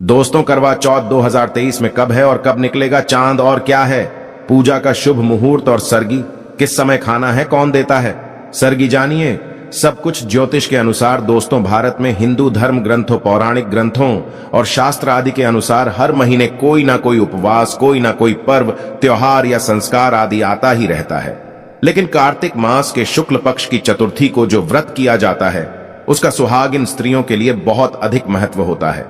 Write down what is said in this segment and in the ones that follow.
दोस्तों, करवा चौथ 2023 में कब है और कब निकलेगा चांद और क्या है पूजा का शुभ मुहूर्त और सरगी किस समय खाना है, कौन देता है सरगी, जानिए सब कुछ ज्योतिष के अनुसार। दोस्तों, भारत में हिंदू धर्म ग्रंथों, पौराणिक ग्रंथों और शास्त्र आदि के अनुसार हर महीने कोई ना कोई उपवास, कोई ना कोई पर्व, त्योहार या संस्कार आदि आता ही रहता है। लेकिन कार्तिक मास के शुक्ल पक्ष की चतुर्थी को जो व्रत किया जाता है उसका सुहागिन स्त्रियों के लिए बहुत अधिक महत्व होता है।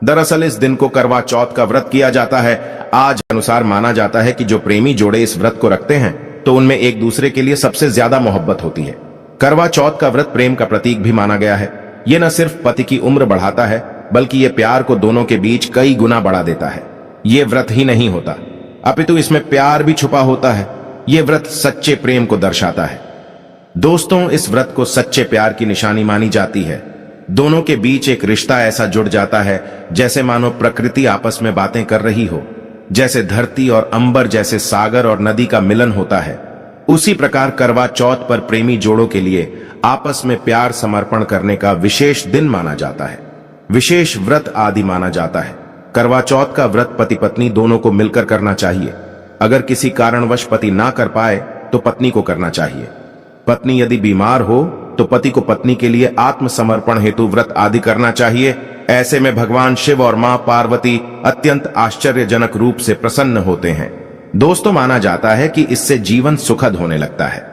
दरअसल इस दिन को करवा चौथ का व्रत किया जाता है। आज अनुसार माना जाता है कि जो प्रेमी जोड़े इस व्रत को रखते हैं तो उनमें एक दूसरे के लिए सबसे ज्यादा मोहब्बत होती है। करवा चौथ का व्रत प्रेम का प्रतीक भी माना गया है। ये न सिर्फ पति की उम्र बढ़ाता है बल्कि ये प्यार को दोनों के बीच कई गुना बढ़ा देता है। ये व्रत ही नहीं होता अपितु इसमें प्यार भी छुपा होता है। ये व्रत सच्चे प्रेम को दर्शाता है। दोस्तों, इस व्रत को सच्चे प्यार की निशानी मानी जाती है। दोनों के बीच एक रिश्ता ऐसा जुड़ जाता है जैसे मानो प्रकृति आपस में बातें कर रही हो, जैसे धरती और अंबर, जैसे सागर और नदी का मिलन होता है। उसी प्रकार करवा चौथ पर प्रेमी जोड़ों के लिए आपस में प्यार समर्पण करने का विशेष दिन माना जाता है, विशेष व्रत आदि माना जाता है। करवा चौथ का व्रत पति पत्नी दोनों को मिलकर करना चाहिए। अगर किसी कारणवश पति ना कर पाए तो पत्नी को करना चाहिए। पत्नी यदि बीमार हो तो पति को पत्नी के लिए आत्मसमर्पण हेतु व्रत आदि करना चाहिए। ऐसे में भगवान शिव और मां पार्वती अत्यंत आश्चर्यजनक रूप से प्रसन्न होते हैं। दोस्तों, माना जाता है कि इससे जीवन सुखद होने लगता है।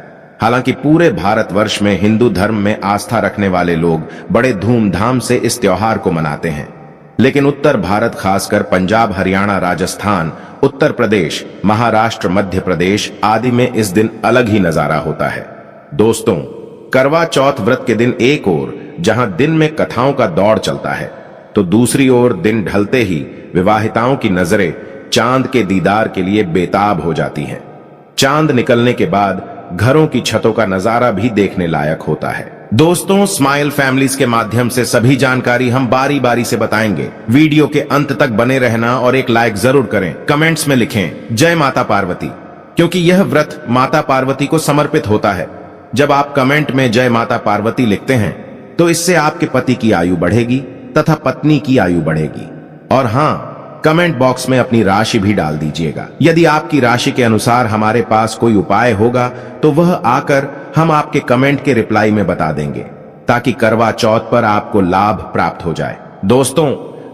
हालांकि पूरे भारतवर्ष में हिंदू धर्म में आस्था रखने वाले लोग बड़े धूमधाम से इस त्योहार को मनाते हैं, लेकिन उत्तर भारत, खासकर पंजाब, हरियाणा, राजस्थान, उत्तर प्रदेश, महाराष्ट्र, मध्य प्रदेश आदि में इस दिन अलग ही नजारा होता है। दोस्तों, करवा चौथ व्रत के दिन एक ओर जहां दिन में कथाओं का दौर चलता है तो दूसरी ओर दिन ढलते ही विवाहिताओं की नजरें चांद के दीदार के लिए बेताब हो जाती हैं। चांद निकलने के बाद घरों की छतों का नजारा भी देखने लायक होता है। दोस्तों, स्माइल फैमिलीज के माध्यम से सभी जानकारी हम बारी बारी से बताएंगे। वीडियो के अंत तक बने रहना और एक लाइक जरूर करें। कमेंट्स में लिखें जय माता पार्वती, क्योंकि यह व्रत माता पार्वती को समर्पित होता है। जब आप कमेंट में जय माता पार्वती लिखते हैं तो इससे आपके पति की आयु बढ़ेगी तथा पत्नी की आयु बढ़ेगी। और हाँ, कमेंट बॉक्स में अपनी राशि भी डाल दीजिएगा। यदि आपकी राशि के अनुसार हमारे पास कोई उपाय होगा तो वह आकर हम आपके कमेंट के रिप्लाई में बता देंगे, ताकि करवा चौथ पर आपको लाभ प्राप्त हो जाए। दोस्तों,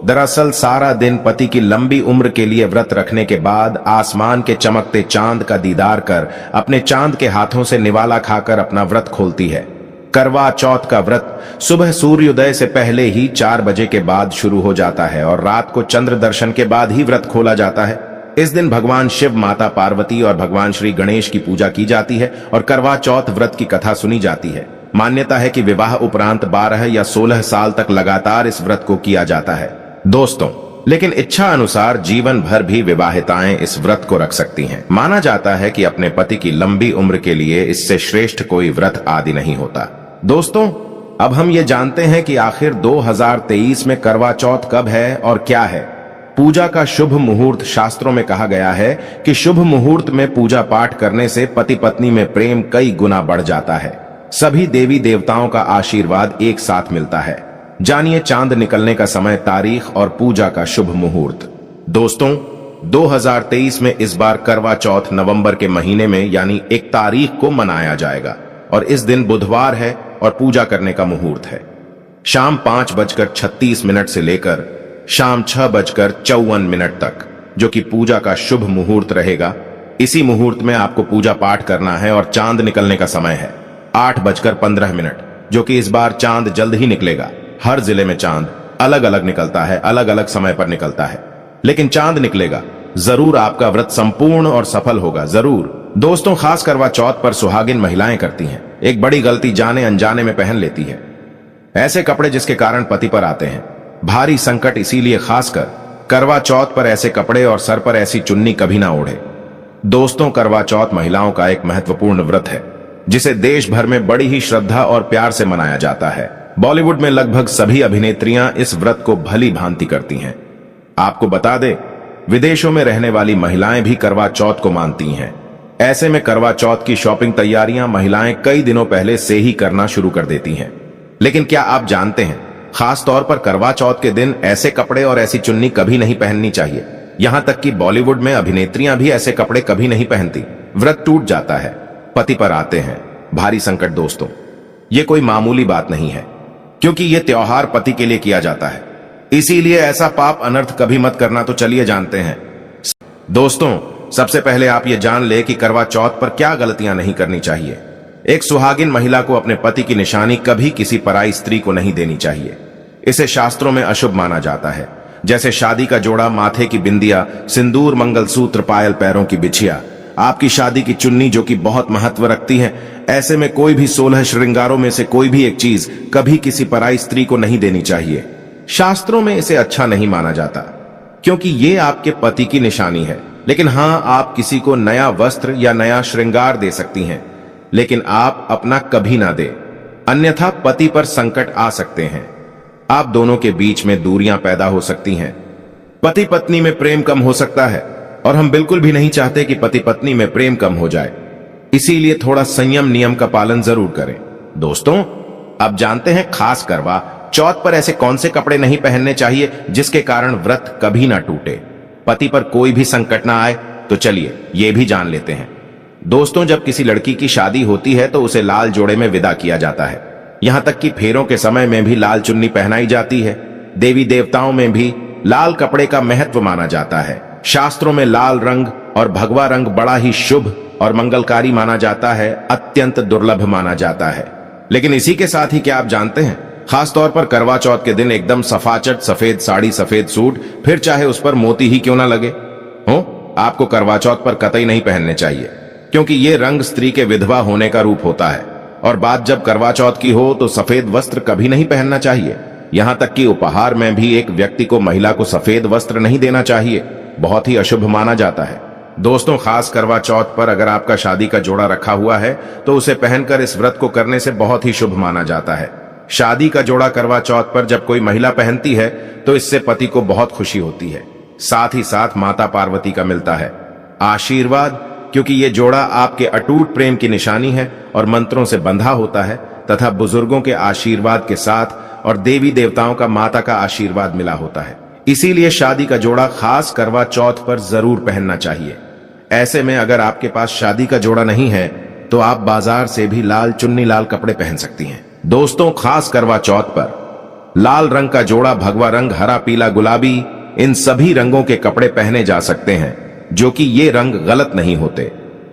दरअसल सारा दिन पति की लंबी उम्र के लिए व्रत रखने के बाद आसमान के चमकते चांद का दीदार कर अपने चांद के हाथों से निवाला खाकर अपना व्रत खोलती है। करवा चौथ का व्रत सुबह सूर्योदय से पहले ही 4 बजे के बाद शुरू हो जाता है और रात को चंद्र दर्शन के बाद ही व्रत खोला जाता है। इस दिन भगवान शिव, माता पार्वती और भगवान श्री गणेश की पूजा की जाती है और करवा चौथ व्रत की कथा सुनी जाती है। मान्यता है कि विवाह उपरांत 12 या 16 साल तक लगातार इस व्रत को किया जाता है। दोस्तों, लेकिन इच्छा अनुसार जीवन भर भी विवाहिताएं इस व्रत को रख सकती हैं। माना जाता है कि अपने पति की लंबी उम्र के लिए इससे श्रेष्ठ कोई व्रत आदि नहीं होता। दोस्तों, अब हम ये जानते हैं कि आखिर 2023 में करवा चौथ कब है और क्या है। पूजा का शुभ मुहूर्त शास्त्रों में कहा गया है कि शुभ मुहूर्त में पूजा पाठ करने से पति पत्नी में प्रेम कई गुना बढ़ जाता है। सभी देवी देवताओं का आशीर्वाद एक साथ मिलता है। जानिए चांद निकलने का समय, तारीख और पूजा का शुभ मुहूर्त। दोस्तों, 2023 में इस बार करवा चौथ नवंबर के महीने में यानी 1 तारीख को मनाया जाएगा और इस दिन बुधवार है और पूजा करने का मुहूर्त है शाम 5:36 से लेकर शाम 6:54 तक, जो कि पूजा का शुभ मुहूर्त रहेगा। इसी मुहूर्त में आपको पूजा पाठ करना है और चांद निकलने का समय है 8:15, जो कि इस बार चांद जल्द ही निकलेगा। हर जिले में चांद अलग अलग निकलता है, अलग अलग समय पर निकलता है, लेकिन चांद निकलेगा जरूर। आपका व्रत संपूर्ण और सफल होगा जरूर। दोस्तों, खास करवा चौथ पर सुहागिन महिलाएं करती हैं एक बड़ी गलती, जाने अनजाने में पहन लेती है ऐसे कपड़े जिसके कारण पति पर आते हैं भारी संकट। इसीलिए खासकर करवा चौथ पर ऐसे कपड़े और सर पर ऐसी चुन्नी कभी ना ओढ़े। दोस्तों, करवा चौथ महिलाओं का एक महत्वपूर्ण व्रत है जिसे देश भर में बड़ी ही श्रद्धा और प्यार से मनाया जाता है। बॉलीवुड में लगभग सभी अभिनेत्रियां इस व्रत को भली भांति करती हैं। आपको बता दें, विदेशों में रहने वाली महिलाएं भी करवा चौथ को मानती हैं। ऐसे में करवा चौथ की शॉपिंग तैयारियां महिलाएं कई दिनों पहले से ही करना शुरू कर देती हैं। लेकिन क्या आप जानते हैं खास तौर पर करवा चौथ के दिन ऐसे कपड़े और ऐसी चुन्नी कभी नहीं पहननी चाहिए। यहां तक कि बॉलीवुड में अभिनेत्रियां भी ऐसे कपड़े कभी नहीं पहनती। व्रत टूट जाता है, पति पर आते हैं भारी संकट। दोस्तों, ये कोई मामूली बात नहीं है, क्योंकि ये त्योहार पति के लिए किया जाता है। इसीलिए ऐसा पाप अनर्थ कभी मत करना। तो चलिए जानते हैं। दोस्तों, सबसे पहले आप ये जान ले कि करवा चौथ पर क्या गलतियां नहीं करनी चाहिए। एक सुहागिन महिला को अपने पति की निशानी कभी किसी पराई स्त्री को नहीं देनी चाहिए। इसे शास्त्रों में अशुभ माना जाता है। जैसे शादी का जोड़ा, माथे की बिंदिया, सिंदूर, मंगलसूत्र, पायल, पैरों की बिछिया, आपकी शादी की चुन्नी जो कि बहुत महत्व रखती है। ऐसे में कोई भी 16 श्रृंगारों में से कोई भी एक चीज कभी किसी पराई स्त्री को नहीं देनी चाहिए। शास्त्रों में इसे अच्छा नहीं माना जाता, क्योंकि ये आपके पति की निशानी है। लेकिन हां, आप किसी को नया वस्त्र या नया श्रृंगार दे सकती हैं, लेकिन आप अपना कभी ना दे, अन्यथा पति पर संकट आ सकते हैं। आप दोनों के बीच में दूरियां पैदा हो सकती हैं। पति पत्नी में प्रेम कम हो सकता है, और हम बिल्कुल भी नहीं चाहते कि पति पत्नी में प्रेम कम हो जाए। इसीलिए थोड़ा संयम नियम का पालन जरूर करें। दोस्तों, अब जानते हैं खास करवा चौथ पर ऐसे कौन से कपड़े नहीं पहनने चाहिए जिसके कारण व्रत कभी ना टूटे, पति पर कोई भी संकट ना आए। तो चलिए ये भी जान लेते हैं। दोस्तों, जब किसी लड़की की शादी होती है तो उसे लाल जोड़े में विदा किया जाता है। यहां तक कि फेरों के समय में भी लाल चुन्नी पहनाई जाती है। देवी देवताओं में भी लाल कपड़े का महत्व माना जाता है। शास्त्रों में लाल रंग और भगवा रंग बड़ा ही शुभ और मंगलकारी माना जाता है, अत्यंत दुर्लभ माना जाता है। लेकिन इसी के साथ ही क्या आप जानते हैं, खास तौर पर करवा चौथ के दिन एकदम सफाचट सफेद साड़ी, सफेद सूट, फिर चाहे उस पर मोती ही क्यों ना लगे हो, आपको करवा चौथ पर कतई नहीं पहनने चाहिए, क्योंकि ये रंग स्त्री के विधवा होने का रूप होता है। और बात जब करवा चौथ की हो तो सफेद वस्त्र कभी नहीं पहनना चाहिए। यहां तक कि उपहार में भी एक व्यक्ति को महिला को सफेद वस्त्र नहीं देना चाहिए, बहुत ही अशुभ माना जाता है। दोस्तों, खास करवा चौथ पर अगर आपका शादी का जोड़ा रखा हुआ है तो उसे पहनकर इस व्रत को करने से बहुत ही शुभ माना जाता है। शादी का जोड़ा करवा चौथ पर जब कोई महिला पहनती है तो इससे पति को बहुत खुशी होती है, साथ ही साथ माता पार्वती का मिलता है आशीर्वाद, क्योंकि ये जोड़ा आपके अटूट प्रेम की निशानी है और मंत्रों से बंधा होता है तथा बुजुर्गों के आशीर्वाद के साथ और देवी देवताओं का माता का आशीर्वाद मिला होता है। इसीलिए शादी का जोड़ा खास करवा चौथ पर जरूर पहनना चाहिए। ऐसे में अगर आपके पास शादी का जोड़ा नहीं है तो आप बाजार से भी लाल चुन्नी, लाल कपड़े पहन सकती हैं। दोस्तों, खास करवा चौथ पर लाल रंग का जोड़ा, भगवा रंग, हरा, पीला, गुलाबी, इन सभी रंगों के कपड़े पहने जा सकते हैं, जो कि ये रंग गलत नहीं होते।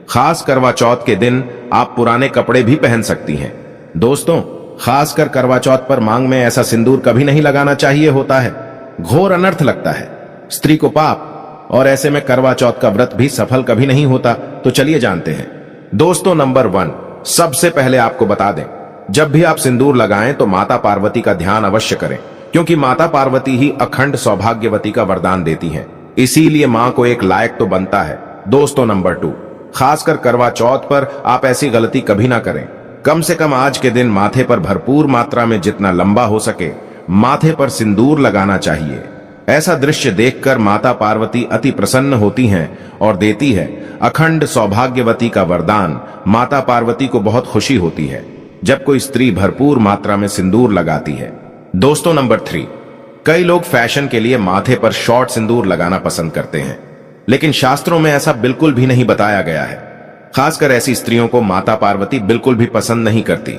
खास करवा चौथ के दिन आप पुराने कपड़े भी पहन सकती हैं। दोस्तों, खासकर करवा चौथ पर मांग में ऐसा सिंदूर कभी नहीं लगाना चाहिए होता है, घोर अनर्थ लगता है, स्त्री को पाप, और ऐसे में करवा चौथ का व्रत भी सफल कभी नहीं होता। तो चलिए जानते हैं। दोस्तों, नंबर 1, सबसे पहले आपको बता दें, जब भी आप सिंदूर लगाएं तो माता पार्वती का ध्यान अवश्य करें, क्योंकि माता पार्वती ही अखंड सौभाग्यवती का वरदान देती हैं। इसीलिए मां को एक लायक तो बनता है। दोस्तों, नंबर 2, खासकर करवा चौथ पर आप ऐसी गलती कभी ना करें। कम से कम आज के दिन माथे पर भरपूर मात्रा में जितना लंबा हो सके माथे पर सिंदूर लगाना चाहिए। ऐसा दृश्य देखकर माता पार्वती अति प्रसन्न होती हैं और देती है अखंड सौभाग्यवती का वरदान। माता पार्वती को बहुत खुशी होती है जब कोई स्त्री भरपूर मात्रा में सिंदूर लगाती है। दोस्तों, नंबर 3, कई लोग फैशन के लिए माथे पर शॉर्ट सिंदूर लगाना पसंद करते हैं, लेकिन शास्त्रों में ऐसा बिल्कुल भी नहीं बताया गया है। खासकर ऐसी स्त्रियों को माता पार्वती बिल्कुल भी पसंद नहीं करती।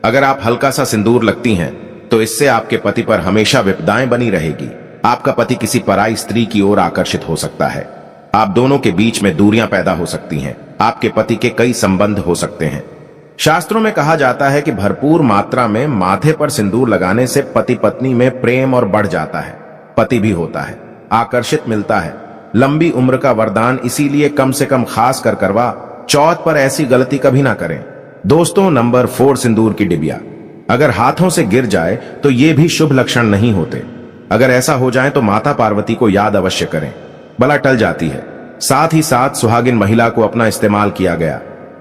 अगर आप हल्का सा सिंदूर लगती हैं तो इससे आपके पति पर हमेशा विपदाएं बनी रहेगी। आपका पति किसी पराई स्त्री की ओर आकर्षित हो सकता है। आप दोनों के बीच में दूरियां पैदा हो सकती हैं। आपके पति के कई संबंध हो सकते हैं। शास्त्रों में कहा जाता है कि भरपूर मात्रा में माथे पर सिंदूर लगाने से पति पत्नी में प्रेम और बढ़ जाता है, पति भी होता है, आकर्षित मिलता है, लंबी उम्र का वरदान। इसीलिए कम से कम खास कर करवा चौथ पर ऐसी गलती कभी ना करें। दोस्तों, नंबर 4, सिंदूर की डिबिया अगर हाथों से गिर जाए तो ये भी शुभ लक्षण नहीं होते। अगर ऐसा हो जाए तो माता पार्वती को याद अवश्य करें, बला टल जाती है। साथ ही साथ सुहागिन महिला को अपना इस्तेमाल किया गया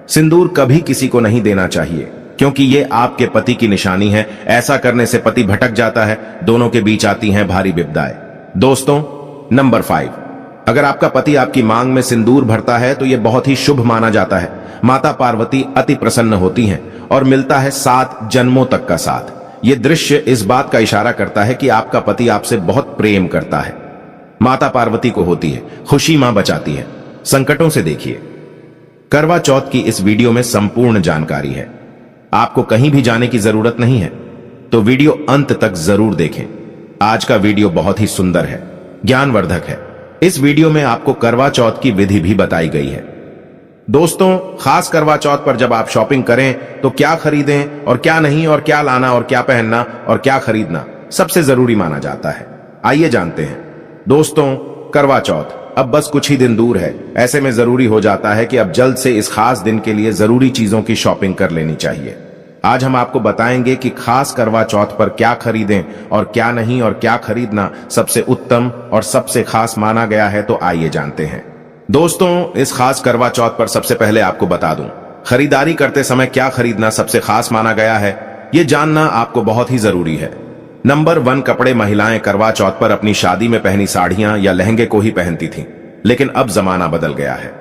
सिंदूर कभी किसी को नहीं देना चाहिए, क्योंकि ये आपके पति की निशानी है। ऐसा करने से पति भटक जाता है, दोनों के बीच आती हैं भारी विपदाएं। दोस्तों, नंबर 5, अगर आपका पति आपकी मांग में सिंदूर भरता है तो यह बहुत ही शुभ माना जाता है। माता पार्वती अति प्रसन्न होती हैं और मिलता है 7 जन्मों तक का साथ। ये दृश्य इस बात का इशारा करता है कि आपका पति आपसे बहुत प्रेम करता है। माता पार्वती को होती है, खुशी मां बचाती है। संकटों से देखिए। करवा चौथ की इस वीडियो में संपूर्ण जानकारी है, आपको कहीं भी जाने की जरूरत नहीं है, तो वीडियो अंत तक जरूर देखें। आज का वीडियो बहुत ही सुंदर है, ज्ञानवर्धक है। इस वीडियो में आपको करवा चौथ की विधि भी बताई गई है। दोस्तों, खास करवा चौथ पर जब आप शॉपिंग करें तो क्या खरीदें और क्या नहीं, और क्या लाना और क्या पहनना और क्या खरीदना सबसे जरूरी माना जाता है। आइए जानते हैं। दोस्तों, करवा चौथ अब बस कुछ ही दिन दूर है। ऐसे में जरूरी हो जाता है कि अब जल्द से इस खास दिन के लिए जरूरी चीजों की शॉपिंग कर लेनी चाहिए। आज हम आपको बताएंगे कि खास करवा चौथ पर क्या खरीदें और क्या नहीं, और क्या खरीदना सबसे उत्तम और सबसे खास माना गया है। तो आइए जानते हैं। दोस्तों, इस खास करवा चौथ पर सबसे पहले आपको बता दूं, खरीदारी करते समय क्या खरीदना सबसे खास माना गया है, ये जानना आपको बहुत ही जरूरी है। नंबर 1, कपड़े। महिलाएं करवा चौथ पर अपनी शादी में पहनी साड़ियां या लहंगे को ही पहनती थीं, लेकिन अब जमाना बदल गया है।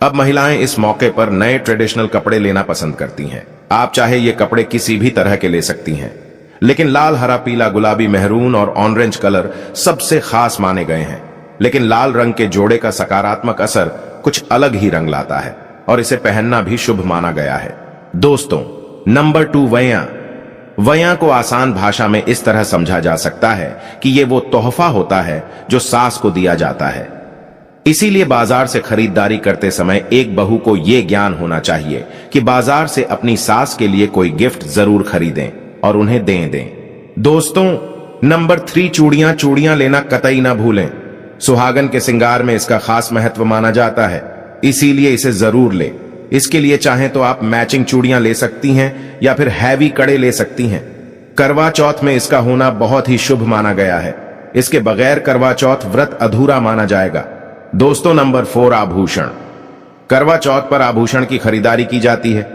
अब महिलाएं इस मौके पर नए ट्रेडिशनल कपड़े लेना पसंद करती हैं। आप चाहे ये कपड़े किसी भी तरह के ले सकती हैं, लेकिन लाल, हरा, पीला, गुलाबी, मेहरून और ऑरेंज कलर सबसे खास माने गए हैं। लेकिन लाल रंग के जोड़े का सकारात्मक असर कुछ अलग ही रंग लाता है और इसे पहनना भी शुभ माना गया है। दोस्तों, नंबर 2, वैया। वैया को आसान भाषा में इस तरह समझा जा सकता है कि ये वो तोहफा होता है जो सास को दिया जाता है। इसीलिए बाजार से खरीदारी करते समय एक बहू को यह ज्ञान होना चाहिए कि बाजार से अपनी सास के लिए कोई गिफ्ट जरूर खरीदें और उन्हें दें। दोस्तों, नंबर 3, चूड़ियां। चूड़ियां लेना कतई ना भूलें। सुहागन के श्रृंगार में इसका खास महत्व माना जाता है, इसीलिए इसे जरूर लें। इसके लिए चाहें तो आप मैचिंग चूड़ियां ले सकती हैं या फिर हैवी कड़े ले सकती हैं। करवा चौथ में इसका होना बहुत ही शुभ माना गया है। इसके बगैर करवा चौथ व्रत अधूरा माना जाएगा। दोस्तों, नंबर 4, आभूषण। करवा चौथ पर आभूषण की खरीदारी की जाती है।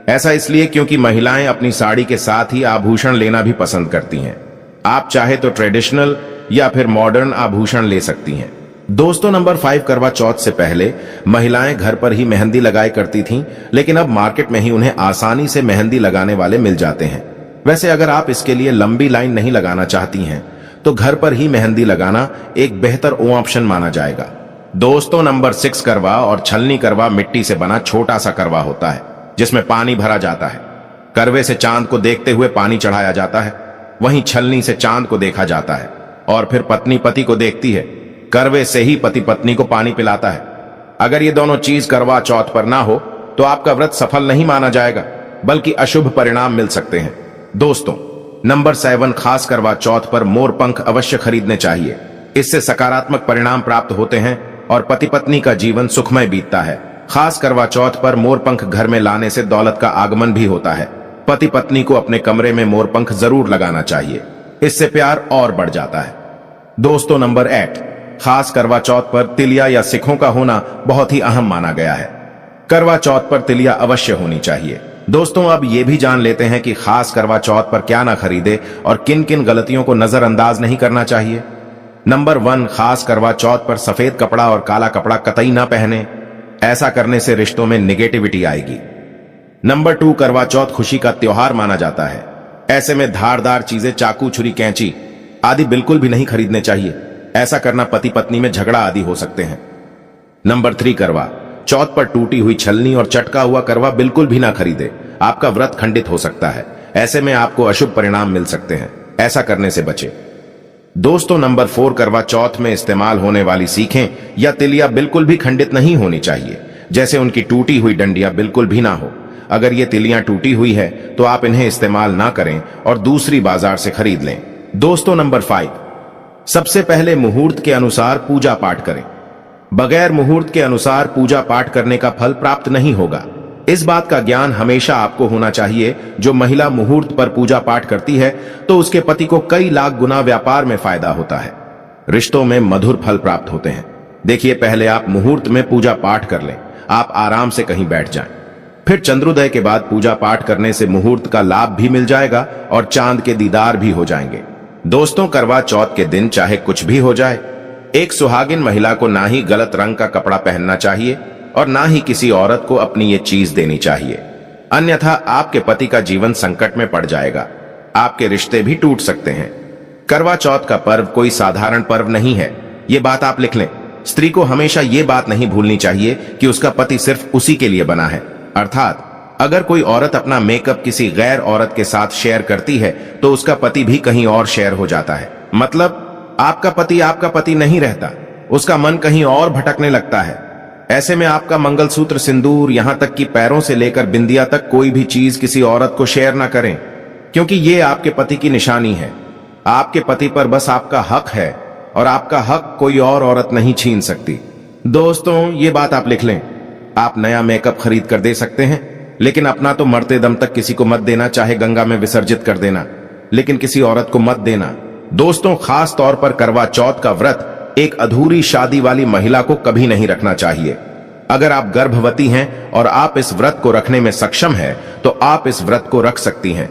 ऐसा इसलिए क्योंकि महिलाएं अपनी साड़ी के साथ ही आभूषण लेना भी पसंद करती हैं। आप चाहे तो ट्रेडिशनल या फिर मॉडर्न आभूषण ले सकती हैं। दोस्तों, नंबर 5, करवा चौथ से पहले महिलाएं घर पर ही मेहंदी लगाई करती थीं, लेकिन अब मार्केट में ही उन्हें आसानी से मेहंदी लगाने वाले मिल जाते हैं। वैसे अगर आप इसके लिए लंबी लाइन नहीं लगाना चाहती हैं तो घर पर ही मेहंदी लगाना एक बेहतर ऑप्शन माना जाएगा। दोस्तों, नंबर 6, करवा और छलनी। करवा मिट्टी से बना छोटा सा करवा होता है जिसमें पानी भरा जाता है। करवे से चांद को देखते हुए पानी चढ़ाया जाता है, वहीं छलनी से चांद को देखा जाता है और फिर पत्नी पति को देखती है। करवे से ही पति पत्नी को पानी पिलाता है। अगर ये दोनों चीज करवा चौथ पर ना हो तो आपका व्रत सफल नहीं माना जाएगा, बल्कि अशुभ परिणाम मिल सकते हैं। दोस्तों, नंबर 7, खास करवा चौथ पर मोर पंख अवश्य खरीदने चाहिए। इससे सकारात्मक परिणाम प्राप्त होते हैं और पति पत्नी का जीवन सुखमय बीतता है। खास करवा चौथ पर मोर पंख घर में लाने से दौलत का आगमन भी होता है। पति पत्नी को अपने कमरे में मोर पंख जरूर लगाना चाहिए, इससे प्यार और बढ़ जाता है। दोस्तों, नंबर 8, खास करवा चौथ पर तिलिया या सिखों का होना बहुत ही अहम माना गया है। करवा चौथ पर तिलिया अवश्य होनी चाहिए। दोस्तों, अब ये भी जान लेते हैं कि खास करवा चौथ पर क्या ना खरीदे और किन किन गलतियों को नजरअंदाज नहीं करना चाहिए। नंबर 1, खास करवा चौथ पर सफेद कपड़ा और काला कपड़ा कतई ना पहने। ऐसा करने से रिश्तों में निगेटिविटी आएगी। नंबर 2, करवा चौथ खुशी का त्योहार माना जाता है। ऐसे में धारदार चीजें, चाकू, छुरी, कैंची आदि बिल्कुल भी नहीं खरीदने चाहिए। ऐसा करना पति पत्नी में झगड़ा आदि हो सकते हैं। नंबर 3, करवा चौथ पर टूटी हुई छलनी और चटका हुआ करवा बिल्कुल भी ना खरीदे। आपका व्रत खंडित हो सकता है। ऐसे में आपको अशुभ परिणाम मिल सकते हैं, ऐसा करने से बचें। दोस्तों, नंबर 4, करवा चौथ में इस्तेमाल होने वाली सीखें या तिलिया बिल्कुल भी खंडित नहीं होनी चाहिए। जैसे उनकी टूटी हुई डंडियां बिल्कुल भी ना हो। अगर ये तिलियां टूटी हुई है तो आप इन्हें इस्तेमाल ना करें और दूसरी बाजार से खरीद लें। दोस्तों, नंबर 5, सबसे पहले मुहूर्त के अनुसार पूजा पाठ करें। बगैर मुहूर्त के अनुसार पूजा पाठ करने का फल प्राप्त नहीं होगा। इस बात का ज्ञान हमेशा आपको होना चाहिए। जो महिला मुहूर्त पर पूजा पाठ करती है तो उसके पति को कई लाख गुना व्यापार में फायदा होता है, रिश्तों में मधुर फल प्राप्त होते हैं। देखिए, पहले आप मुहूर्त में पूजा पाठ कर लें, आप आराम से कहीं बैठ जाएं। फिर चंद्रोदय के बाद पूजा पाठ करने से मुहूर्त का लाभ भी मिल जाएगा और चांद के दीदार भी हो जाएंगे। दोस्तों, करवा चौथ के दिन चाहे कुछ भी हो जाए, एक सुहागिन महिला को ना ही गलत रंग का कपड़ा पहनना चाहिए और ना ही किसी औरत को अपनी ये चीज देनी चाहिए, अन्यथा आपके पति का जीवन संकट में पड़ जाएगा। आपके रिश्ते भी टूट सकते हैं। करवा चौथ का पर्व कोई साधारण पर्व नहीं है, ये बात आप लिख लें। स्त्री को हमेशा ये बात नहीं भूलनी चाहिए कि उसका पति सिर्फ उसी के लिए बना है। अर्थात अगर कोई औरत अपना मेकअप किसी गैर औरत के साथ शेयर करती है तो उसका पति भी कहीं और शेयर हो जाता है। मतलब आपका पति नहीं रहता, उसका मन कहीं और भटकने लगता है। ऐसे में आपका मंगलसूत्र, सिंदूर, यहां तक कि पैरों से लेकर बिंदिया तक कोई भी चीज किसी औरत को शेयर ना करें, क्योंकि ये आपके पति की निशानी है। आपके पति पर बस आपका हक है और आपका हक कोई और औरत नहीं छीन सकती। दोस्तों, ये बात आप लिख लें। आप नया मेकअप खरीद कर दे सकते हैं, लेकिन अपना तो मरते दम तक किसी को मत देना, चाहे गंगा में विसर्जित कर देना, लेकिन किसी औरत को मत देना। दोस्तों, खास तौर पर करवा चौथ का व्रत एक अधूरी शादी वाली महिला को कभी नहीं रखना चाहिए। अगर आप गर्भवती हैं और आप इस व्रत को रखने में सक्षम हैं, तो आप इस व्रत को रख सकती हैं।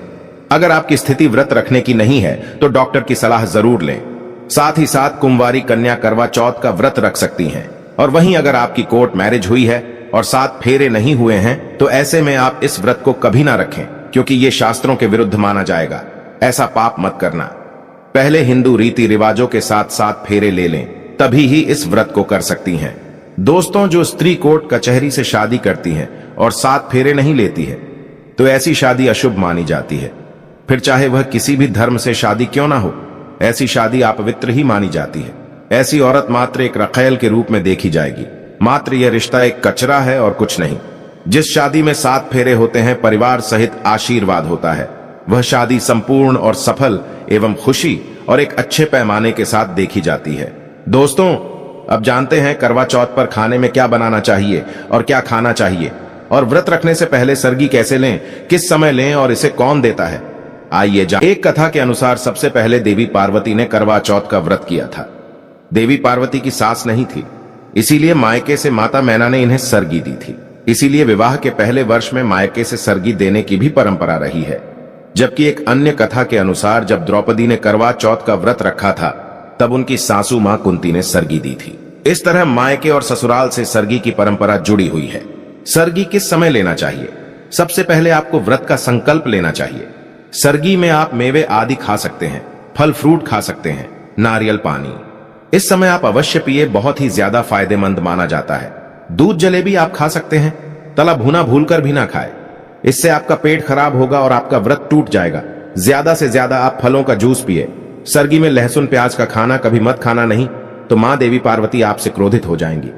अगर आपकी स्थिति व्रत रखने की नहीं है तो डॉक्टर की सलाह जरूर लें। साथ ही साथ कुंवारी कन्या करवा चौथ का व्रत रख सकती हैं। और वहीं अगर आपकी कोर्ट मैरिज हुई है और 7 फेरे नहीं हुए हैं, तो ऐसे में आप इस व्रत को कभी ना रखें, क्योंकि ये शास्त्रों के विरुद्ध माना जाएगा। ऐसा पाप मत करना। पहले हिंदू रीति रिवाजों के साथ 7 फेरे ले लें, तभी ही इस व्रत को कर सकती हैं। दोस्तों, जो स्त्री कोर्ट कचहरी से शादी करती है और 7 फेरे नहीं लेती है, तो ऐसी शादी अशुभ मानी जाती है। फिर चाहे वह किसी भी धर्म से शादी क्यों ना हो, ऐसी शादी अपवित्र ही मानी जाती है। ऐसी औरत मात्र एक रखैल के रूप में देखी जाएगी। मात्र यह रिश्ता एक कचरा है और कुछ नहीं। जिस शादी में 7 फेरे होते हैं, परिवार सहित आशीर्वाद होता है, वह शादी संपूर्ण और सफल एवं खुशी और एक अच्छे पैमाने के साथ देखी जाती है। दोस्तों, अब जानते हैं करवा चौथ पर खाने में क्या बनाना चाहिए और क्या खाना चाहिए, और व्रत रखने से पहले सरगी कैसे लें, किस समय लें और इसे कौन देता है। आइए एक कथा के अनुसार सबसे पहले देवी पार्वती ने करवा चौथ का व्रत किया था। देवी पार्वती की सास नहीं थी, इसीलिए मायके से माता मैना ने इन्हें सरगी दी थी। इसीलिए विवाह के पहले वर्ष में मायके से सरगी देने की भी परंपरा रही है। जबकि एक अन्य कथा के अनुसार जब द्रौपदी ने करवा चौथ का व्रत रखा था, तब उनकी सासू मां कुंती ने सरगी दी थी। इस तरह मायके और ससुराल से सरगी की परंपरा जुड़ी हुई है। सरगी किस समय लेना चाहिए? सबसे पहले आपको व्रत का संकल्प लेना चाहिए। सरगी में आप मेवे आदि खा सकते हैं, फल फ्रूट खा सकते हैं, नारियल पानी इस समय आप अवश्य पिए, बहुत ही ज्यादा फायदेमंद माना जाता है। दूध जलेबी आप खा सकते हैं, तला भुना भूलकर भी ना खाए, इससे आपका पेट खराब होगा और आपका व्रत टूट जाएगा। ज्यादा से ज्यादा आप फलों का जूस पिए। सरगी में लहसुन प्याज का खाना कभी मत खाना, नहीं तो मां देवी पार्वती आपसे क्रोधित हो जाएंगी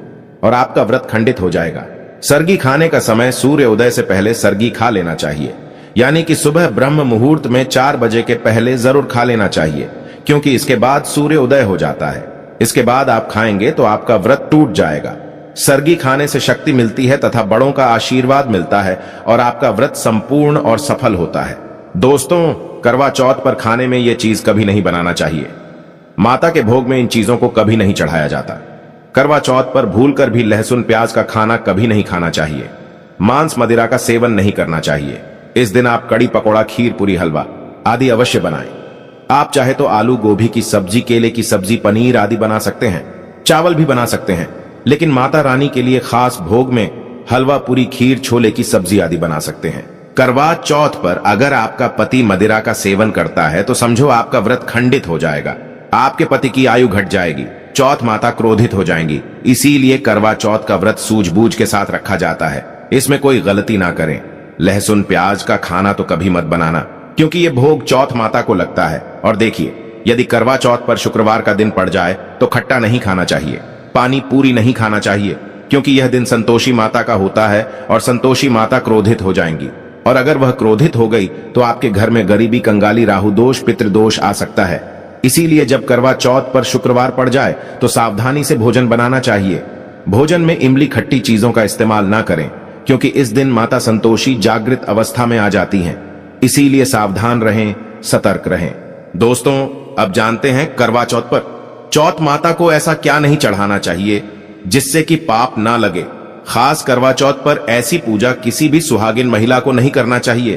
और आपका व्रत खंडित हो जाएगा। सरगी खाने का समय सूर्य उदय से पहले सरगी खा लेना चाहिए, यानी कि सुबह ब्रह्म मुहूर्त में 4 बजे के पहले जरूर खा लेना चाहिए, क्योंकि इसके बाद सूर्य उदय हो जाता है। इसके बाद आप खाएंगे तो आपका व्रत टूट जाएगा। सरगी खाने से शक्ति मिलती है तथा बड़ों का आशीर्वाद मिलता है और आपका व्रत संपूर्ण और सफल होता है। दोस्तों, करवा चौथ पर खाने में यह चीज कभी नहीं बनाना चाहिए। माता के भोग में इन चीजों को कभी नहीं चढ़ाया जाता। करवा चौथ पर भूलकर भी लहसुन प्याज का खाना कभी नहीं खाना चाहिए। मांस मदिरा का सेवन नहीं करना चाहिए। इस दिन आप कड़ी पकौड़ा, खीर पूरी, हलवा आदि अवश्य बनाएं। आप चाहे तो आलू गोभी की सब्जी, केले की सब्जी, पनीर आदि बना सकते हैं, चावल भी बना सकते हैं, लेकिन माता रानी के लिए खास भोग में हलवा पूरी, खीर, छोले की सब्जी आदि बना सकते हैं। करवा चौथ पर अगर आपका पति मदिरा का सेवन करता है तो समझो आपका व्रत खंडित हो जाएगा, आपके पति की आयु घट जाएगी, चौथ माता क्रोधित हो जाएंगी। इसीलिए करवा चौथ का व्रत सूझबूझ के साथ रखा जाता है। इसमें कोई गलती ना करें। लहसुन प्याज का खाना तो कभी मत बनाना, क्योंकि ये भोग चौथ माता को लगता है। और देखिए, यदि करवा चौथ पर शुक्रवार का दिन पड़ जाए तो खट्टा नहीं खाना चाहिए, पानी पूरी नहीं खाना चाहिए, क्योंकि यह दिन संतोषी माता का होता है और संतोषी माता क्रोधित हो जाएंगी। और अगर वह क्रोधित हो गई तो आपके घर में गरीबी, कंगाली, राहु दोष, पितृदोष आ सकता है। इसीलिए जब करवा चौथ पर शुक्रवार पड़ जाए तो सावधानी से भोजन बनाना चाहिए। भोजन में इमली, खट्टी चीजों का इस्तेमाल ना करें, क्योंकि इस दिन माता संतोषी जागृत अवस्था में आ जाती हैं। इसीलिए सावधान रहें, सतर्क रहें। दोस्तों, अब जानते हैं करवा चौथ पर चौथ माता को ऐसा क्या नहीं चढ़ाना चाहिए जिससे कि पाप ना लगे। खास करवा चौथ पर ऐसी पूजा किसी भी सुहागिन महिला को नहीं करना चाहिए।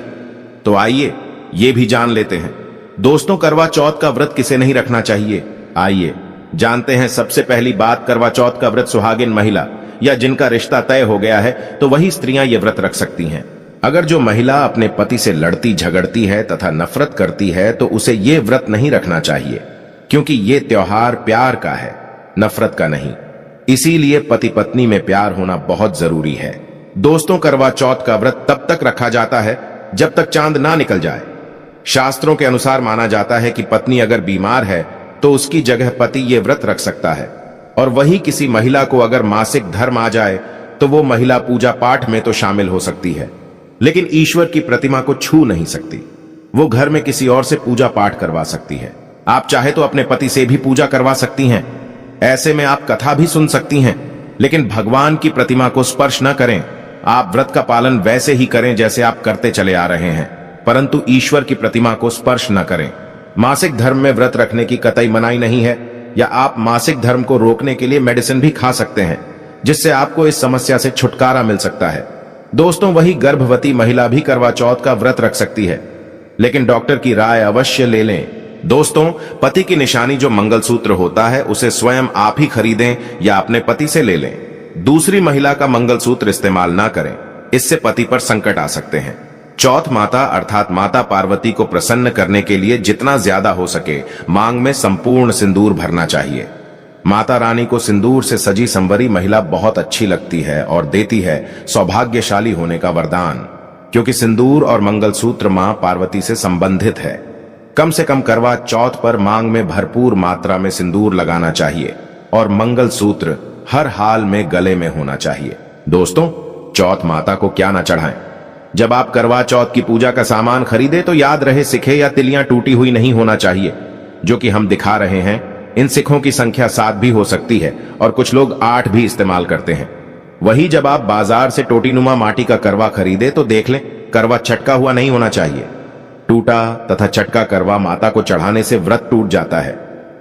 तो आइए ये भी जान लेते हैं। दोस्तों, करवा चौथ का व्रत किसे नहीं रखना चाहिए, आइए जानते हैं। सबसे पहली बात, करवा चौथ का व्रत सुहागिन महिला या जिनका रिश्ता तय हो गया है तो वही स्त्रियां ये व्रत रख सकती हैं। अगर जो महिला अपने पति से लड़ती झगड़ती है तथा नफरत करती है तो उसे ये व्रत नहीं रखना चाहिए, क्योंकि ये त्योहार प्यार का है, नफरत का नहीं। इसीलिए पति पत्नी में प्यार होना बहुत जरूरी है। दोस्तों, करवा चौथ का व्रत तब तक रखा जाता है जब तक चांद ना निकल जाए। शास्त्रों के अनुसार माना जाता है कि पत्नी अगर बीमार है तो उसकी जगह पति ये व्रत रख सकता है, और वही किसी महिला को अगर मासिक धर्म आ जाए तो वो महिला पूजा पाठ में तो शामिल हो सकती है, लेकिन ईश्वर की प्रतिमा को छू नहीं सकती। वो घर में किसी और से पूजा पाठ करवा सकती है। आप चाहे तो अपने पति से भी पूजा करवा सकती हैं। ऐसे में आप कथा भी सुन सकती हैं, लेकिन भगवान की प्रतिमा को स्पर्श न करें। आप व्रत का पालन वैसे ही करें जैसे आप करते चले आ रहे हैं, परंतु ईश्वर की प्रतिमा को स्पर्श न करें। मासिक धर्म में व्रत रखने की कतई मनाही नहीं है, या आप मासिक धर्म को रोकने के लिए मेडिसिन भी खा सकते हैं, जिससे आपको इस समस्या से छुटकारा मिल सकता है। दोस्तों, वही गर्भवती महिला भी करवा चौथ का व्रत रख सकती है, लेकिन डॉक्टर की राय अवश्य ले लें। दोस्तों, पति की निशानी जो मंगलसूत्र होता है उसे स्वयं आप ही खरीदें या अपने पति से ले लें। दूसरी महिला का मंगलसूत्र इस्तेमाल ना करें, इससे पति पर संकट आ सकते हैं। चौथ माता अर्थात माता पार्वती को प्रसन्न करने के लिए जितना ज्यादा हो सके मांग में संपूर्ण सिंदूर भरना चाहिए। माता रानी को सिंदूर से सजी संवरी महिला बहुत अच्छी लगती है और देती है सौभाग्यशाली होने का वरदान, क्योंकि सिंदूर और मंगलसूत्र मां पार्वती से संबंधित है। कम से कम करवा चौथ पर मांग में भरपूर मात्रा में सिंदूर लगाना चाहिए और मंगलसूत्र हर हाल में गले में होना चाहिए। दोस्तों, चौथ माता को क्या ना चढ़ाएं। जब आप करवा चौथ की पूजा का सामान खरीदे तो याद रहे सिखे या तिलियां टूटी हुई नहीं होना चाहिए, जो कि हम दिखा रहे हैं। इन सिखों की संख्या 7 भी हो सकती है और कुछ लोग 8 भी इस्तेमाल करते हैं। वही जब आप बाजार से टोटीनुमा माटी का करवा खरीदे तो देख लें, करवा चटका हुआ नहीं होना चाहिए। टूटा तथा चटका करवा माता को चढ़ाने से व्रत टूट जाता है,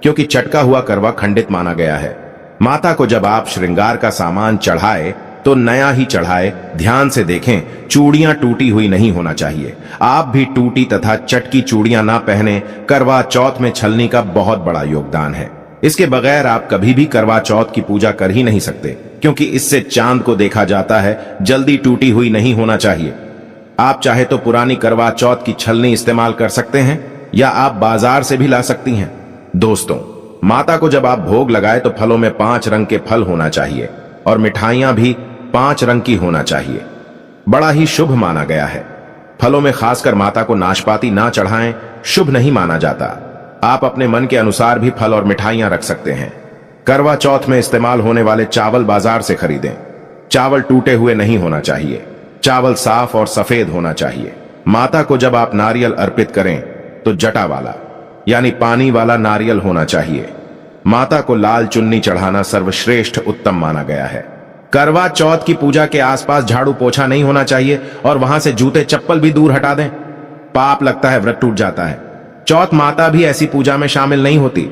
क्योंकि चटका हुआ करवा खंडित माना गया है। माता को जब आप श्रृंगार का सामान चढ़ाए तो नया ही चढ़ाए। ध्यान से देखें, चूड़ियां टूटी हुई नहीं होना चाहिए। आप भी टूटी तथा चटकी चूड़ियां ना पहने। करवा चौथ में छलनी का बहुत बड़ा योगदान है। इसके बगैर आप कभी भी करवा चौथ की पूजा कर ही नहीं सकते, क्योंकि इससे चांद को देखा जाता है। जल्दी टूटी हुई नहीं होना चाहिए। आप चाहे तो पुरानी करवा चौथ की छलनी इस्तेमाल कर सकते हैं, या आप बाजार से भी ला सकती हैं। दोस्तों, माता को जब आप भोग लगाए तो फलों में 5 रंग के फल होना चाहिए और मिठाइयां भी 5 रंग की होना चाहिए। बड़ा ही शुभ माना गया है। फलों में खासकर माता को नाशपाती ना चढ़ाएं, शुभ नहीं माना जाता। आप अपने मन के अनुसार भी फल और मिठाइयां रख सकते हैं। करवा चौथ में इस्तेमाल होने वाले चावल बाजार से खरीदें। चावल टूटे हुए नहीं होना चाहिए। चावल साफ और सफेद होना चाहिए। माता को जब आप नारियल अर्पित करें तो जटा वाला यानी पानी वाला नारियल होना चाहिए। माता को लाल चुन्नी चढ़ाना सर्वश्रेष्ठ उत्तम माना गया है। करवा चौथ की पूजा के आसपास झाड़ू पोछा नहीं होना चाहिए और वहां से जूते चप्पल भी दूर हटा दें। पाप लगता है, व्रत टूट जाता है। चौथ माता भी ऐसी पूजा में शामिल नहीं होती।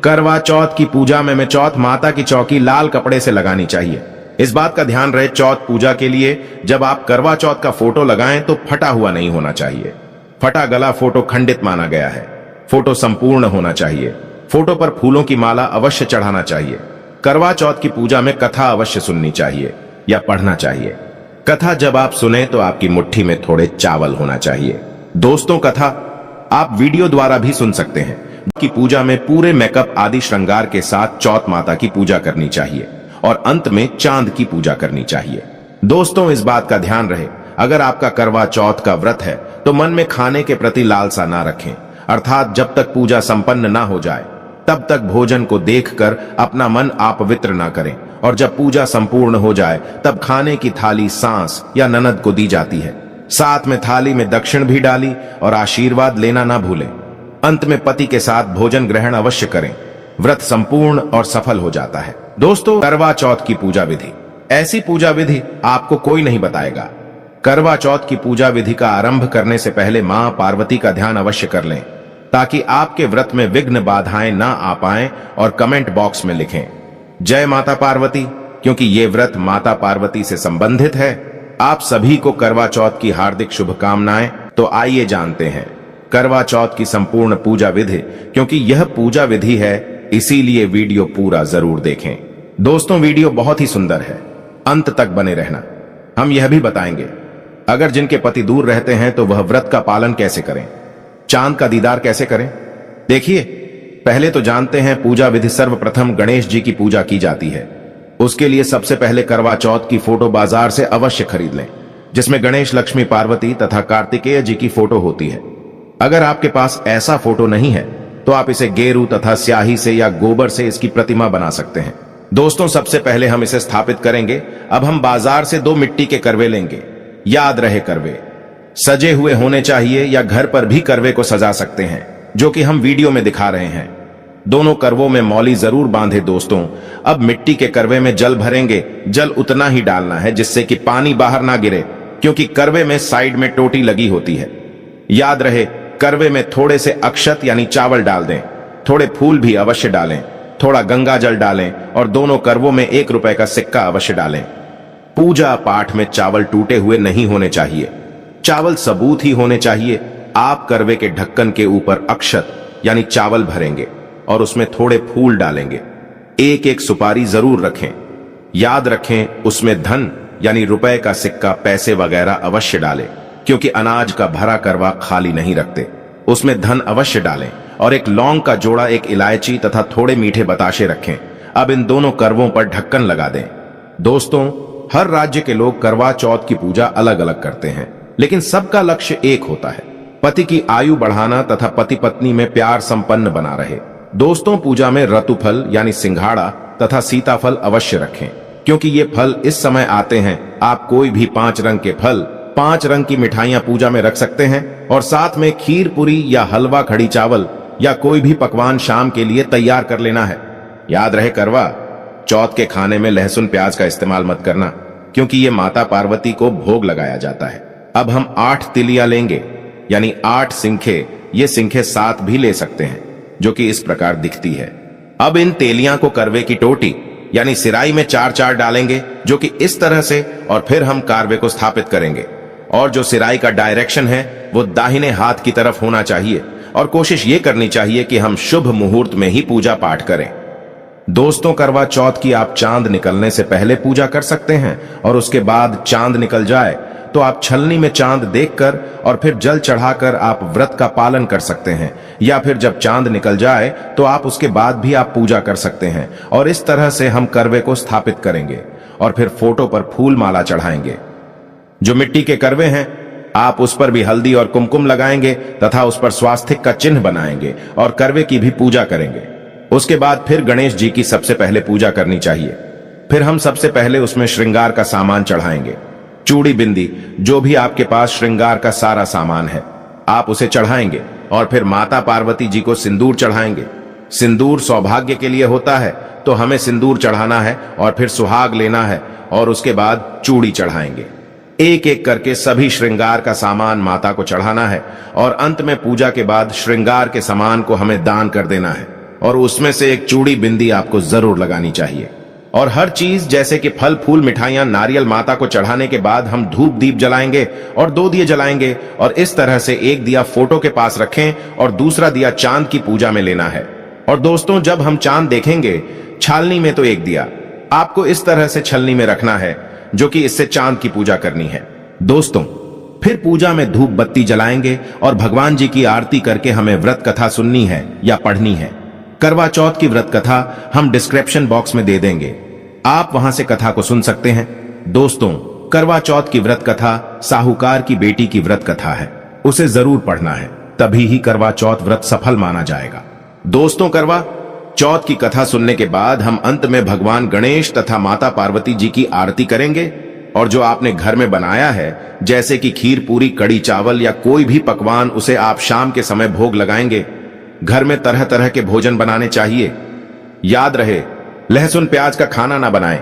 करवा चौथ की पूजा में चौथ माता की चौकी लाल कपड़े से लगानी चाहिए। इस बात का ध्यान रहे, चौथ पूजा के लिए जब आप करवा चौथ का फोटो लगाएं तो फटा हुआ नहीं होना चाहिए। फटा गला फोटो खंडित माना गया है। फोटो संपूर्ण होना चाहिए। फोटो पर फूलों की माला अवश्य चढ़ाना चाहिए। करवा चौथ की पूजा में कथा अवश्य सुननी चाहिए या पढ़ना चाहिए। कथा जब आप सुने तो आपकी मुट्ठी में थोड़े चावल होना चाहिए। दोस्तों, कथा आप वीडियो द्वारा भी सुन सकते हैं। की पूजा में पूरे मेकअप आदि श्रृंगार के साथ चौथ माता की पूजा करनी चाहिए और अंत में चांद की पूजा करनी चाहिए। दोस्तों, इस बात का ध्यान रहे, अगर आपका करवा चौथ का व्रत है तो मन में खाने के प्रति लालसा ना रखें, अर्थात जब तक पूजा संपन्न ना हो जाए तब तक भोजन को देखकर अपना मन आप पवित्र ना करें, और जब पूजा संपूर्ण हो जाए तब खाने की थाली सांस या ननद को दी जाती है। साथ में थाली में दक्षिण भी डाली और आशीर्वाद लेना ना भूलें। अंत में पति के साथ भोजन ग्रहण अवश्य करें। व्रत संपूर्ण और सफल हो जाता है। दोस्तों, करवा चौथ की पूजा विधि, ऐसी पूजा विधि आपको कोई नहीं बताएगा। करवा चौथ की पूजा विधि का आरंभ करने से पहले मां पार्वती का ध्यान अवश्य कर लें, ताकि आपके व्रत में विघ्न बाधाएं ना आ पाएं, और कमेंट बॉक्स में लिखें जय माता पार्वती, क्योंकि ये व्रत माता पार्वती से संबंधित है। आप सभी को करवा चौथ की हार्दिक शुभकामनाएं। तो आइए जानते हैं करवा चौथ की संपूर्ण पूजा विधि। क्योंकि यह पूजा विधि है, इसीलिए वीडियो पूरा जरूर देखें। दोस्तों, वीडियो बहुत ही सुंदर है, अंत तक बने रहना। हम यह भी बताएंगे अगर जिनके पति दूर रहते हैं तो वह व्रत का पालन कैसे करें, चांद का दीदार कैसे करें? देखिए, पहले तो जानते हैं पूजा विधि। सर्वप्रथम गणेश जी की पूजा की जाती है। उसके लिए सबसे पहले करवा चौथ की फोटो बाजार से अवश्य खरीद लें, जिसमें गणेश, लक्ष्मी, पार्वती तथा कार्तिकेय जी की फोटो होती है। अगर आपके पास ऐसा फोटो नहीं है तो आप इसे गेरू तथा स्याही से या गोबर से इसकी प्रतिमा बना सकते हैं। दोस्तों, सबसे पहले हम इसे स्थापित करेंगे। अब हम बाजार से 2 मिट्टी के करवे लेंगे। याद रहे, करवे सजे हुए होने चाहिए या घर पर भी करवे को सजा सकते हैं, जो कि हम वीडियो में दिखा रहे हैं। दोनों करवों में मौली जरूर बांधे। दोस्तों, अब मिट्टी के करवे में जल भरेंगे। जल उतना ही डालना है जिससे कि पानी बाहर ना गिरे, क्योंकि करवे में साइड में टोटी लगी होती है। याद रहे, करवे में थोड़े से अक्षत यानी चावल डाल दें, थोड़े फूल भी अवश्य डालें, थोड़ा गंगा जल डालें और दोनों करवों में 1 रुपए का सिक्का अवश्य डालें। पूजा पाठ में चावल टूटे हुए नहीं होने चाहिए, चावल सबूत ही होने चाहिए। आप करवे के ढक्कन के ऊपर अक्षत यानी चावल भरेंगे और उसमें थोड़े फूल डालेंगे। 1-1 सुपारी जरूर रखें। याद रखें, उसमें धन यानी रुपए का सिक्का, पैसे वगैरह अवश्य डालें, क्योंकि अनाज का भरा करवा खाली नहीं रखते। उसमें धन अवश्य डालें और 1 लौंग का जोड़ा, 1 इलायची तथा थोड़े मीठे बताशे रखें। अब इन दोनों करवों पर ढक्कन लगा दें। दोस्तों, हर राज्य के लोग करवा चौथ की पूजा अलग अलग करते हैं, लेकिन सबका लक्ष्य एक होता है, पति की आयु बढ़ाना तथा पति पत्नी में प्यार संपन्न बना रहे। दोस्तों, पूजा में रतुफल यानी सिंघाड़ा तथा सीताफल अवश्य रखें, क्योंकि ये फल इस समय आते हैं। आप कोई भी 5 रंग के फल, 5 रंग की मिठाइयां पूजा में रख सकते हैं और साथ में खीर पूरी या हलवा, खड़ी चावल या कोई भी पकवान शाम के लिए तैयार कर लेना है। याद रहे, करवा चौथ के खाने में लहसुन प्याज का इस्तेमाल मत करना, क्योंकि ये माता पार्वती को भोग लगाया जाता है। अब हम 8 तिलियां लेंगे, यानी 8 सिंखे। ये सिंखे 7 भी ले सकते हैं, जो कि इस प्रकार दिखती है। अब इन तेलियां को करवे की टोटी यानी सिराई में 4-4 डालेंगे, जो कि इस तरह से, और फिर हम कारवे को स्थापित करेंगे। और जो सिराई का डायरेक्शन है वो दाहिने हाथ की तरफ होना चाहिए और कोशिश ये करनी चाहिए कि हम शुभ मुहूर्त में ही पूजा पाठ करें। दोस्तों, करवा चौथ की आप चांद निकलने से पहले पूजा कर सकते हैं और उसके बाद चांद निकल जाए तो आप छलनी में चांद देखकर और फिर जल चढ़ाकर आप व्रत का पालन कर सकते हैं। या फिर जब चांद निकल जाए तो आप उसके बाद भी आप पूजा कर सकते हैं। और इस तरह से हम करवे को स्थापित करेंगे और फिर फोटो पर फूल माला चढ़ाएंगे। जो मिट्टी के करवे हैं, आप उस पर भी हल्दी और कुमकुम लगाएंगे तथा उस पर स्वास्तिक का चिन्ह बनाएंगे और करवे की भी पूजा करेंगे। उसके बाद फिर गणेश जी की सबसे पहले पूजा करनी चाहिए। फिर हम सबसे पहले उसमें श्रृंगार का सामान चढ़ाएंगे। चूड़ी, बिंदी, जो भी आपके पास श्रृंगार का सारा सामान है, आप उसे चढ़ाएंगे और फिर माता पार्वती जी को सिंदूर चढ़ाएंगे। सिंदूर सौभाग्य के लिए होता है, तो हमें सिंदूर चढ़ाना है और फिर सुहाग लेना है और उसके बाद चूड़ी चढ़ाएंगे। 1-1 करके सभी श्रृंगार का सामान माता को चढ़ाना है और अंत में पूजा के बाद श्रृंगार के सामान को हमें दान कर देना है और उसमें से 1 चूड़ी, बिंदी आपको जरूर लगानी चाहिए। और हर चीज जैसे कि फल, फूल, मिठाइयां, नारियल माता को चढ़ाने के बाद हम धूप दीप जलाएंगे और 2 दिए जलाएंगे। और इस तरह से 1 दिया फोटो के पास रखें और दूसरा दिया चांद की पूजा में लेना है। और दोस्तों, जब हम चांद देखेंगे छालनी में, तो 1 दिया आपको इस तरह से छलनी में रखना है, जो कि इससे चांद की पूजा करनी है। दोस्तों, फिर पूजा में धूप बत्ती जलाएंगे और भगवान जी की आरती करके हमें व्रत कथा सुननी है या पढ़नी है। करवा चौथ की व्रत कथा हम डिस्क्रिप्शन बॉक्स में दे देंगे, आप वहां से कथा को सुन सकते हैं। दोस्तों, करवा चौथ की व्रत कथा साहूकार की बेटी की व्रत कथा है, उसे जरूर पढ़ना है, तभी ही करवा चौथ व्रत सफल माना जाएगा। दोस्तों, करवा चौथ की कथा सुनने के बाद हम अंत में भगवान गणेश तथा माता पार्वती जी की आरती करेंगे और जो आपने घर में बनाया है, जैसे कि खीर पूरी, कड़ी चावल या कोई भी पकवान, उसे आप शाम के समय भोग लगाएंगे। घर में तरह तरह के भोजन बनाने चाहिए। याद रहे, लहसुन प्याज का खाना ना बनाएं,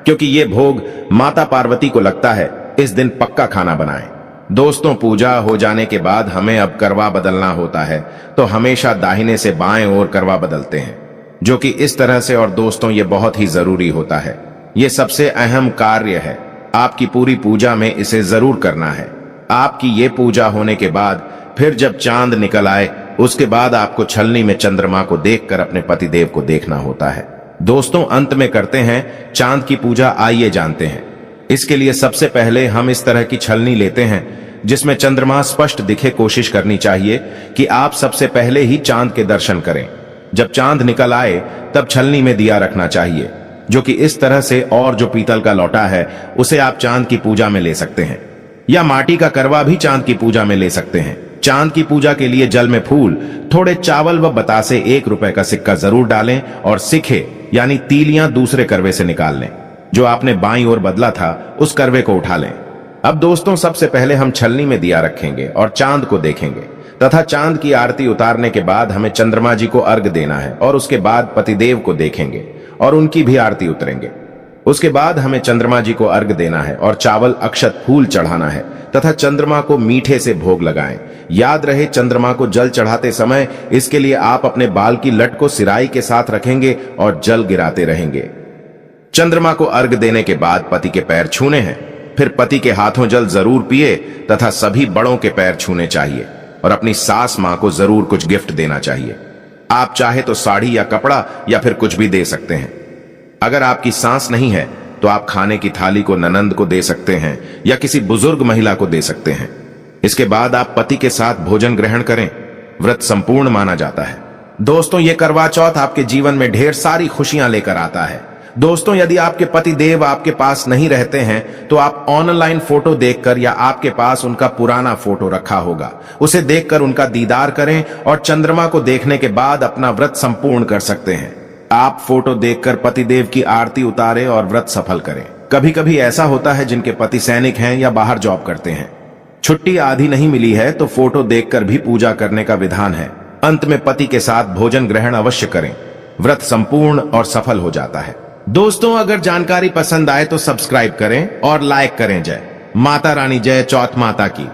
क्योंकि ये भोग माता पार्वती को लगता है। इस दिन पक्का खाना बनाएं। दोस्तों, पूजा हो जाने के बाद हमें अब करवा बदलना होता है, तो हमेशा दाहिने से बाएं ओर करवा बदलते हैं, जो कि इस तरह से। और दोस्तों, ये बहुत ही जरूरी होता है, ये सबसे अहम कार्य है। आपकी पूरी पूजा में इसे जरूर करना है। आपकी ये पूजा होने के बाद फिर जब चांद निकल आए, उसके बाद आपको छलनी में चंद्रमा को देखकर अपने पतिदेव को देखना होता है। दोस्तों, अंत में करते हैं चांद की पूजा। आइए जानते हैं। इसके लिए सबसे पहले हम इस तरह की छलनी लेते हैं जिसमें चंद्रमा स्पष्ट दिखे। कोशिश करनी चाहिए कि आप सबसे पहले ही चांद के दर्शन करें। जब चांद निकल आए तब छलनी में दिया रखना चाहिए, जो कि इस तरह से, और जो पीतल का लोटा है उसे आप चांद की पूजा में ले सकते हैं, या माटी का करवा भी चांद की पूजा में ले सकते हैं। चांद की पूजा के लिए जल में फूल, थोड़े चावल व बतासे, 1 रुपए का सिक्का जरूर डालें और सिखे यानी तीलियां दूसरे करवे से निकाल लें। जो आपने बाईं ओर बदला था उस करवे को उठा लें। अब दोस्तों, सबसे पहले हम छलनी में दिया रखेंगे और चांद को देखेंगे तथा चांद की आरती उतारने के बाद हमें चंद्रमा जी को अर्घ देना है और उसके बाद पतिदेव को देखेंगे और उनकी भी आरती उतरेंगे। उसके बाद हमें चंद्रमा जी को अर्घ देना है और चावल, अक्षत, फूल चढ़ाना है तथा चंद्रमा को मीठे से भोग लगाएं। याद रहे, चंद्रमा को जल चढ़ाते समय इसके लिए आप अपने बाल की लट को सिराई के साथ रखेंगे और जल गिराते रहेंगे। चंद्रमा को अर्घ देने के बाद पति के पैर छूने हैं, फिर पति के हाथों जल जरूर पिए तथा सभी बड़ों के पैर छूने चाहिए और अपनी सास मां को जरूर कुछ गिफ्ट देना चाहिए। आप चाहे तो साड़ी या कपड़ा या फिर कुछ भी दे सकते हैं। अगर आपकी सांस नहीं है तो आप खाने की थाली को ननंद को दे सकते हैं या किसी बुजुर्ग महिला को दे सकते हैं। इसके बाद आप पति के साथ भोजन ग्रहण करें। व्रत संपूर्ण माना जाता है। दोस्तों, ये करवा चौथ आपके जीवन में ढेर सारी खुशियां लेकर आता है। दोस्तों, यदि आपके पति देव आपके पास नहीं रहते हैं तो आप ऑनलाइन फोटो देखकर, या आपके पास उनका पुराना फोटो रखा होगा, उसे देखकर उनका दीदार करें और चंद्रमा को देखने के बाद अपना व्रत संपूर्ण कर सकते हैं। आप फोटो देखकर पतिदेव की आरती उतारें और व्रत सफल करें। कभी कभी ऐसा होता है जिनके पति सैनिक हैं या बाहर जॉब करते हैं, छुट्टी आधी नहीं मिली है तो फोटो देखकर भी पूजा करने का विधान है। अंत में पति के साथ भोजन ग्रहण अवश्य करें। व्रत संपूर्ण और सफल हो जाता है। दोस्तों, अगर जानकारी पसंद आए तो सब्सक्राइब करें और लाइक करें। जय माता रानी, जय चौथ माता की।